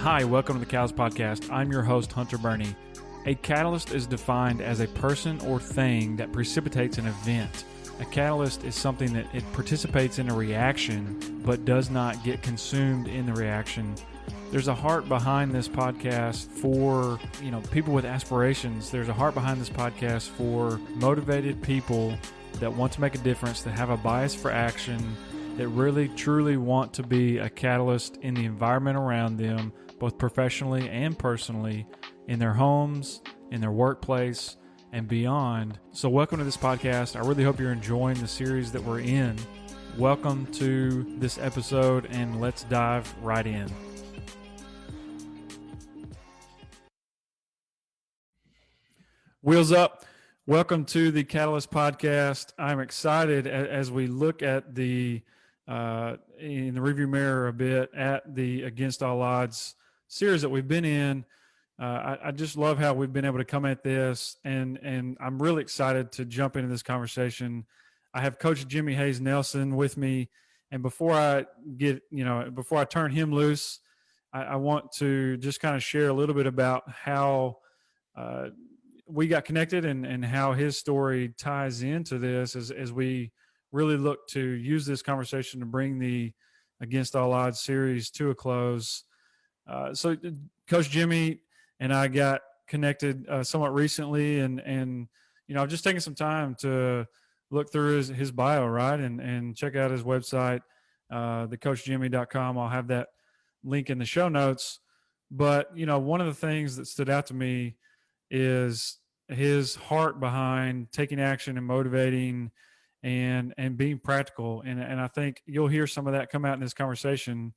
Hi, welcome to the Catalyst Podcast. I'm your host, Hunter Burney. A catalyst is defined as a person or thing that precipitates an event. A catalyst is something that it participates in a reaction but does not get consumed in the reaction. There's a heart behind this podcast for, people with aspirations. There's a heart behind this podcast for motivated people that want to make a difference, that have a bias for action, that really truly want to be a catalyst in the environment around them, both professionally and personally, in their homes, in their workplace, and beyond. So welcome to this podcast. I really hope you're enjoying the series that we're in. Welcome to this episode, and let's dive right in. Wheels up. Welcome to the Catalyst Podcast. I'm excited as we look at in the review mirror a bit at the Against All Odds series that we've been in. I just love how we've been able to come at this, and I'm really excited to jump into this conversation. I have Coach Jimmy Hayes Nelson with me, and before I turn him loose, I want to just kind of share a little bit about how we got connected and how his story ties into this as we really look to use this conversation to bring the Against All Odds series to a close. So Coach Jimmy and I got connected somewhat recently, and I've just taken some time to look through his bio, right, and check out his website, thecoachjimmy.com. I'll have that link in the show notes. But, one of the things that stood out to me is his heart behind taking action and motivating and being practical. And I think you'll hear some of that come out in this conversation.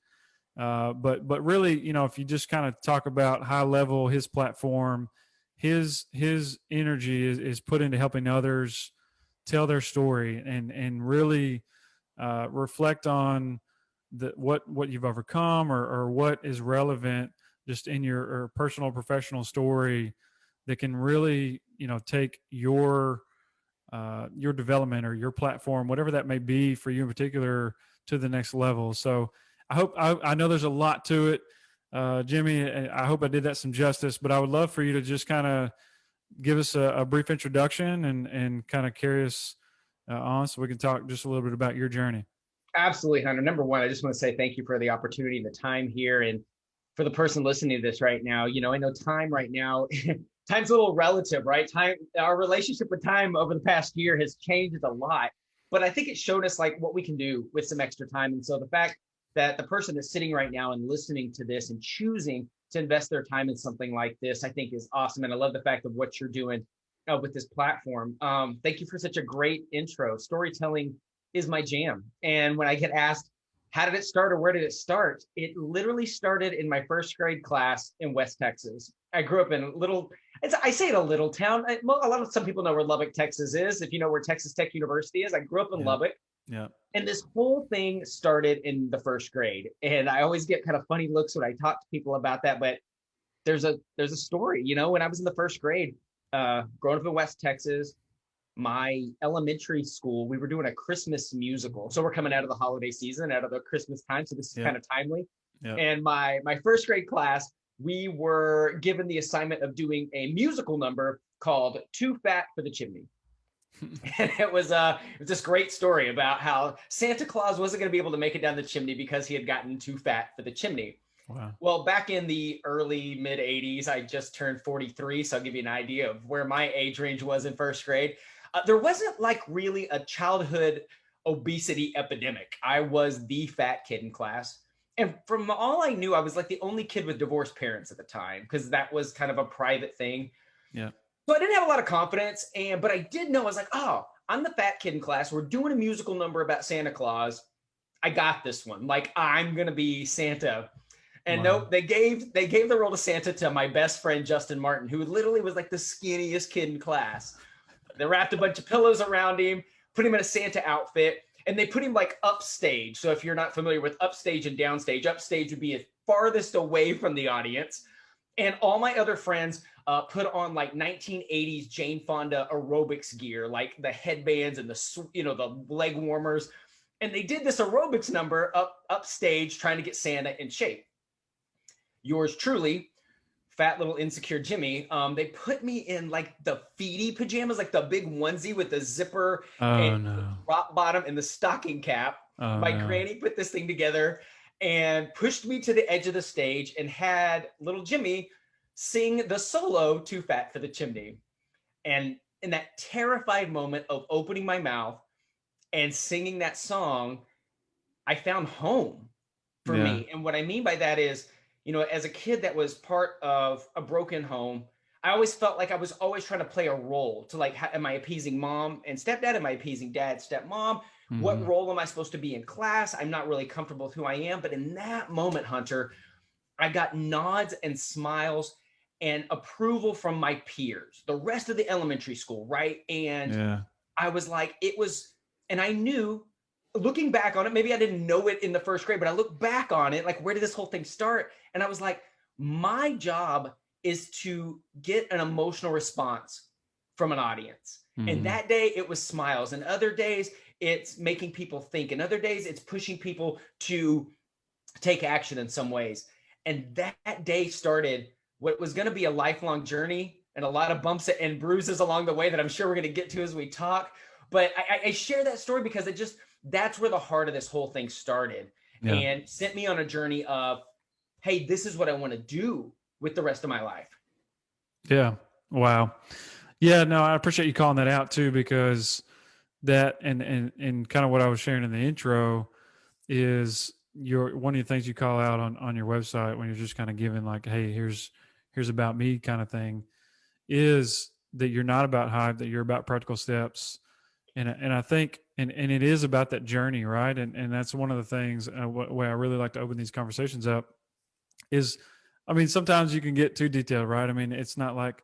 But really, if you just kind of talk about high level, his platform, his energy is put into helping others tell their story and really reflect on what you've overcome or what is relevant just in your personal, professional story that can really, take your development or your platform, whatever that may be for you in particular, to the next level. So I know there's a lot to it, Jimmy. I hope I did that some justice, but I would love for you to just kind of give us a brief introduction and kind of carry us on so we can talk just a little bit about your journey. Absolutely, Hunter. Number one, I just want to say thank you for the opportunity and the time here. And for the person listening to this right now, I know time right now, time's a little relative, right? Our relationship with time over the past year has changed a lot, but I think it showed us like what we can do with some extra time. And so the fact that the person that's sitting right now and listening to this and choosing to invest their time in something like this, I think is awesome. And I love the fact of what you're doing with this platform. Thank you for such a great intro. Storytelling is my jam. And when I get asked, how did it start or where did it start? It literally started in my first grade class in West Texas. I grew up in I say it a little town. Some people know where Lubbock, Texas is. If you know where Texas Tech University is, I grew up in Lubbock. Yeah. And this whole thing started in the first grade. And I always get kind of funny looks when I talk to people about that. But there's a story, when I was in the first grade, growing up in West Texas, my elementary school, we were doing a Christmas musical. So we're coming out of the holiday season, out of the Christmas time. So this is kind of timely. Yeah. And my first grade class, we were given the assignment of doing a musical number called Too Fat for the Chimney. And it was this great story about how Santa Claus wasn't going to be able to make it down the chimney because he had gotten too fat for the chimney. Wow. Well, back in the early mid 80s, I just turned 43. So I'll give you an idea of where my age range was in first grade. There wasn't like really a childhood obesity epidemic. I was the fat kid in class. And from all I knew, I was like the only kid with divorced parents at the time because that was kind of a private thing. Yeah. So I didn't have a lot of confidence, but I did know, I was like, oh, I'm the fat kid in class. We're doing a musical number about Santa Claus. I got this one. Like, I'm going to be Santa. And wow. Nope, they gave the role to Santa to my best friend, Justin Martin, who literally was like the skinniest kid in class. They wrapped a bunch of pillows around him, put him in a Santa outfit, and they put him like upstage. So if you're not familiar with upstage and downstage, upstage would be as farthest away from the audience. And all my other friends put on like 1980s Jane Fonda aerobics gear, like the headbands and the leg warmers. And they did this aerobics number upstage trying to get Santa in shape. yours truly, fat little insecure Jimmy, they put me in like the feety pajamas, like the big onesie with the zipper and Oh the no. drop bottom and the stocking cap. Oh My no. granny put this thing together and pushed me to the edge of the stage and had little Jimmy sing the solo Too Fat for the Chimney. And in that terrified moment of opening my mouth and singing that song, I found home for Yeah. me. And what I mean by that is, as a kid that was part of a broken home, I always felt like I was always trying to play a role to like, am I appeasing mom and stepdad? Am I appeasing dad, stepmom? What Hmm. role am I supposed to be in class? I'm not really comfortable with who I am. But in that moment, Hunter, I got nods and smiles and approval from my peers, the rest of the elementary school, right? And Yeah. I was like, and I knew looking back on it, maybe I didn't know it in the first grade, but I look back on it, like, where did this whole thing start? And I was like, my job is to get an emotional response from an audience. And Hmm. that day it was smiles, and other days it's making people think, and other days it's pushing people to take action in some ways. And that day started what was going to be a lifelong journey and a lot of bumps and bruises along the way that I'm sure we're going to get to as we talk. But I share that story because that's where the heart of this whole thing started Yeah. and sent me on a journey of, hey, this is what I want to do with the rest of my life. Yeah. Wow. Yeah. No, I appreciate you calling that out too, because that and kind of what I was sharing in the intro is your one of the things you call out on your website when you're just kind of giving like, hey, here's about me kind of thing, is that you're not about hype, that you're about practical steps. And I think and it is about that journey, right? And that's one of the things way I really like to open these conversations up is, I mean, sometimes you can get too detailed, right? I mean, it's not like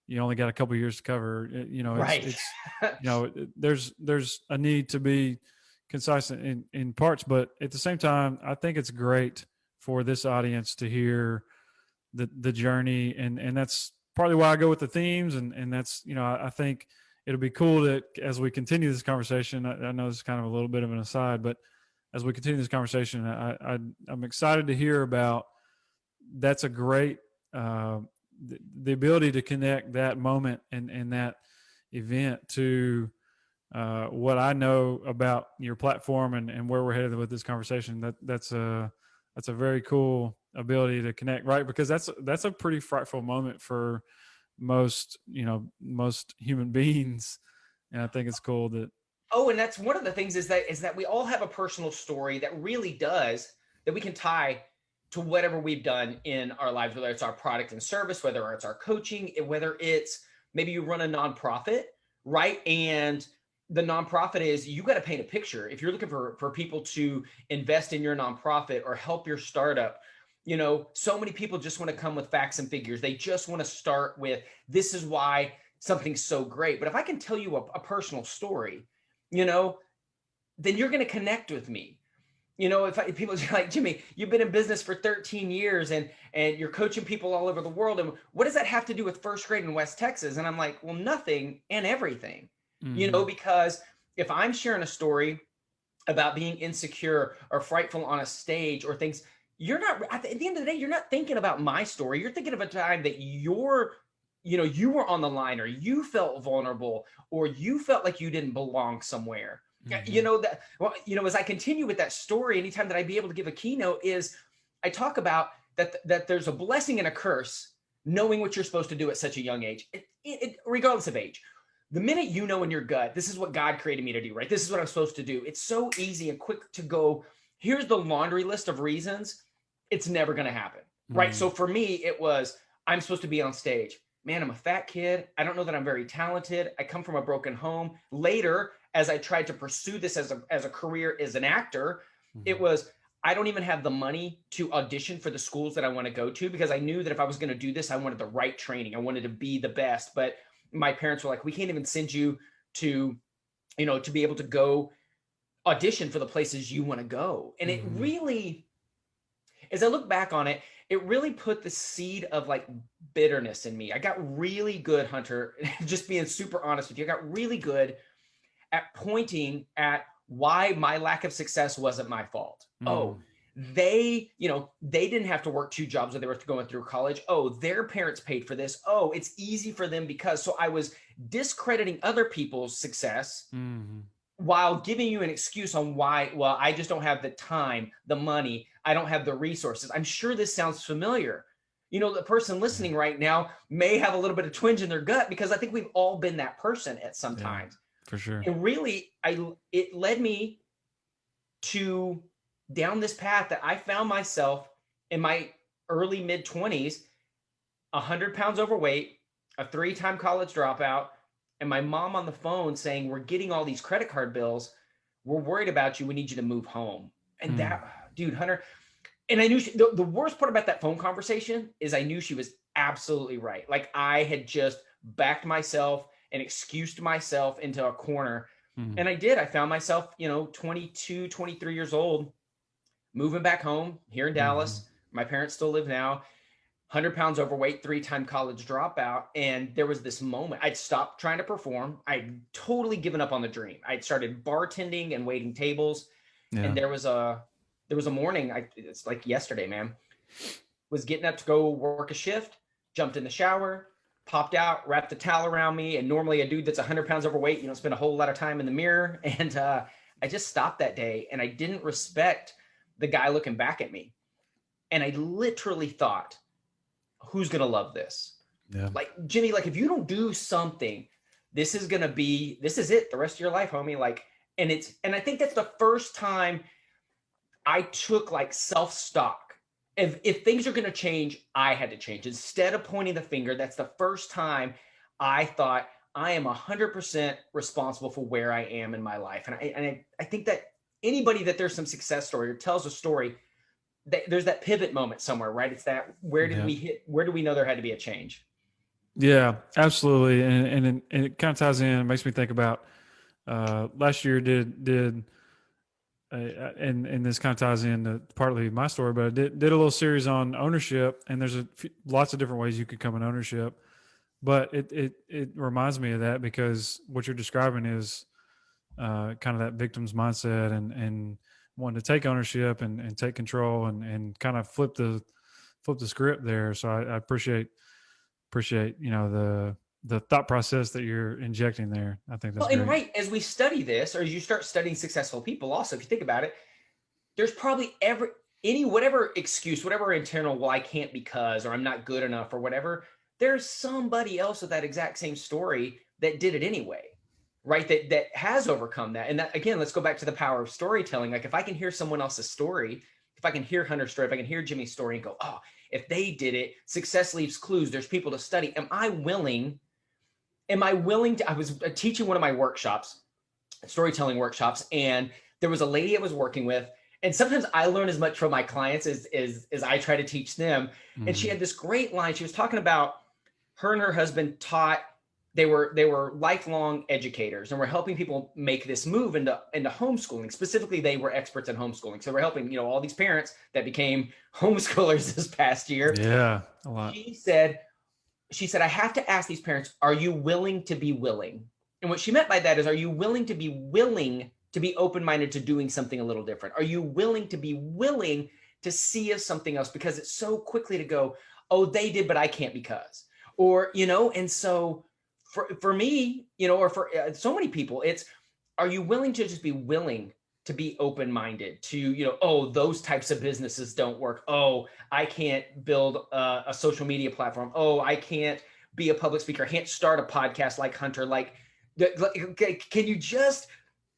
you only got a couple years to cover. Right. It's there's a need to be concise in parts, but at the same time, I think it's great for this audience to hear the journey, and that's partly why I go with the themes, and that's I think it'll be cool that as we continue this conversation, I know it's kind of a little bit of an aside, but as we continue this conversation, I'm excited to hear about. That's a great the ability to connect that moment and that event to what I know about your platform and where we're headed with this conversation. That's a very cool ability to connect, right? Because that's a pretty frightful moment for most human beings, and I think it's cool that. Oh, and that's one of the things is that we all have a personal story that really does that we can tie to whatever we've done in our lives, whether it's our product and service, whether it's our coaching, whether it's maybe you run a nonprofit, right? And the nonprofit is you got to paint a picture. If you're looking for people to invest in your nonprofit or help your startup, so many people just want to come with facts and figures. They just want to start with this is why something's so great. But if I can tell you a personal story, you know, then you're going to connect with me. If people are like, Jimmy, you've been in business for 13 years and you're coaching people all over the world. And what does that have to do with first grade in West Texas? And I'm like, well, nothing and everything, Mm-hmm. because if I'm sharing a story about being insecure or frightful on a stage or things, you're not, at the end of the day, you're not thinking about my story. You're thinking of a time that you were on the line or you felt vulnerable or you felt like you didn't belong somewhere. Mm-hmm. As I continue with that story, anytime that I be able to give a keynote is I talk about that there's a blessing and a curse knowing what you're supposed to do at such a young age, regardless of age. The minute you know in your gut, this is what God created me to do, right? This is what I'm supposed to do. It's so easy and quick to go, here's the laundry list of reasons. It's never going to happen, right? Mm-hmm. So for me, it was, I'm supposed to be on stage. Man, I'm a fat kid. I don't know that I'm very talented. I come from a broken home. Later, as I tried to pursue this as a career as an actor, it Mm-hmm. was, I don't even have the money to audition for the schools that I want to go to because I knew that if I was going to do this, I wanted the right training. I wanted to be the best. But my parents were like, we can't even send you to, to be able to go audition for the places you want to go. And it Mm-hmm. really, as I look back on it, it really put the seed of like bitterness in me. I got really good, Hunter, just being super honest with you. I got really good at pointing at why my lack of success wasn't my fault. Mm-hmm. Oh, They, they didn't have to work two jobs when they were going through college. Oh, their parents paid for this. Oh, it's easy for them because. So I was discrediting other people's success while giving you an excuse on why. Well, I just don't have the time, the money. I don't have the resources. I'm sure this sounds familiar. The person listening right now may have a little bit of twinge in their gut, because I think we've all been that person at some times. For sure. And really, it led me to down this path that I found myself in my early mid 20s, 100 pounds overweight, a 3-time college dropout, and my mom on the phone saying, we're getting all these credit card bills. We're worried about you. We need you to move home. And that, dude, Hunter, and I knew the worst part about that phone conversation is I knew she was absolutely right. Like, I had just backed myself and excused myself into a corner. And I did. I found myself, 22, 23 years old, moving back home here in Dallas. My parents still live now. 100 pounds overweight, 3-time college dropout. And there was this moment. I'd stopped trying to perform. I'd totally given up on the dream. I'd started bartending and waiting tables. Yeah. And there was a morning, it's like yesterday, man, was getting up to go work a shift, jumped in the shower, popped out, wrapped the towel around me. And normally a dude that's 100 pounds overweight, you don't spend a whole lot of time in the mirror. And I just stopped that day, and I didn't respect the guy looking back at me. And I literally thought, who's going to love this? Yeah. Like, Jimmy, like, if you don't do something, this is it the rest of your life, homie. Like, and I think that's the first time I took like self-stock. If things are going to change, I had to change. Instead of pointing the finger, that's the first time I thought I am 100% responsible for where I am in my life. And I think that anybody that there's some success story or tells a story, there's that pivot moment somewhere, right? It's that, where do we know there had to be a change? Yeah, absolutely. And it kind of ties in, makes me think about last year and this kind of ties in partly my story, but I did a little series on ownership, and there's lots of different ways you could come in ownership. But it reminds me of that, because what you're describing is kind of that victim's mindset and wanting to take ownership and take control and kind of flip the script there. So I appreciate the thought process that you're injecting there. I think that's great. And right, as we study this, or as you start studying successful people, also, if you think about it, there's probably whatever excuse, whatever internal, well, I can't because, or I'm not good enough or whatever, there's somebody else with that exact same story that did it anyway, right? That has overcome that. And that, again, let's go back to the power of storytelling. Like, if I can hear someone else's story, if I can hear Hunter's story, if I can hear Jimmy's story and go, oh, if they did it, success leaves clues, there's people to study. Am I willing to, I was teaching one of my workshops, storytelling workshops, and there was a lady I was working with, and sometimes I learn as much from my clients as I try to teach them. And she had this great line. She was talking about her and her husband they were lifelong educators and were helping people make this move into homeschooling. Specifically, they were experts in homeschooling. So we're helping, all these parents that became homeschoolers this past year. Yeah, a lot. She said, I have to ask these parents, are you willing to be willing? And what she meant by that is, are you willing to be open-minded to doing something a little different? Are you willing to see as something else? Because it's so quickly to go, oh, they did, but I can't because, or, and so for me, or for so many people, it's, are you willing to just be willing to be open-minded to, oh, those types of businesses don't work. Oh, I can't build a social media platform. Oh, I can't be a public speaker. I can't start a podcast like Hunter. Like, can you just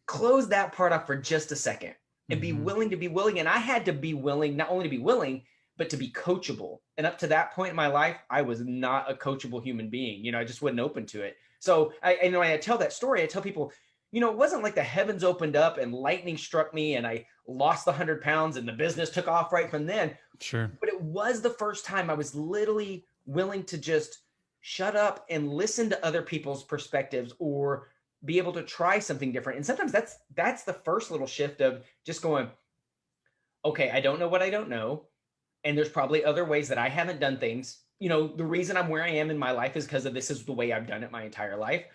close that part up for just a second and be willing to be willing? And I had to be willing, not only to be willing, but to be coachable. And up to that point in my life, I was not a coachable human being. I just wasn't open to it. So when I tell that story, I tell people, it wasn't like the heavens opened up and lightning struck me and I lost the 100 pounds and the business took off right from then. Sure. But it was the first time I was literally willing to just shut up and listen to other people's perspectives or be able to try something different. And sometimes that's the first little shift of just going, okay, I don't know what I don't know. And there's probably other ways that I haven't done things. The reason I'm where I am in my life is because of this is the way I've done it my entire life.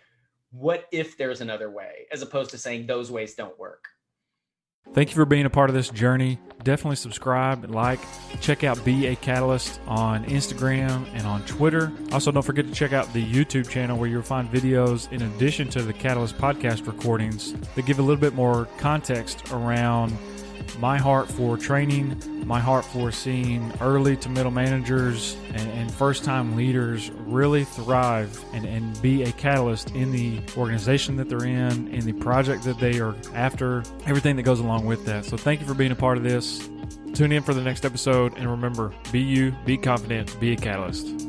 What if there's another way, as opposed to saying those ways don't work? Thank you for being a part of this journey. definitely subscribe, like, check out Be a Catalyst on Instagram and on Twitter. Also, don't forget to check out the YouTube channel where you'll find videos in addition to the Catalyst podcast recordings that give a little bit more context around my heart for training, my heart for seeing early to middle managers and first-time leaders really thrive and be a catalyst in the organization that they're in the project that they are after, everything that goes along with that. So thank you for being a part of this. Tune in for the next episode, and remember, be you, be confident, be a catalyst.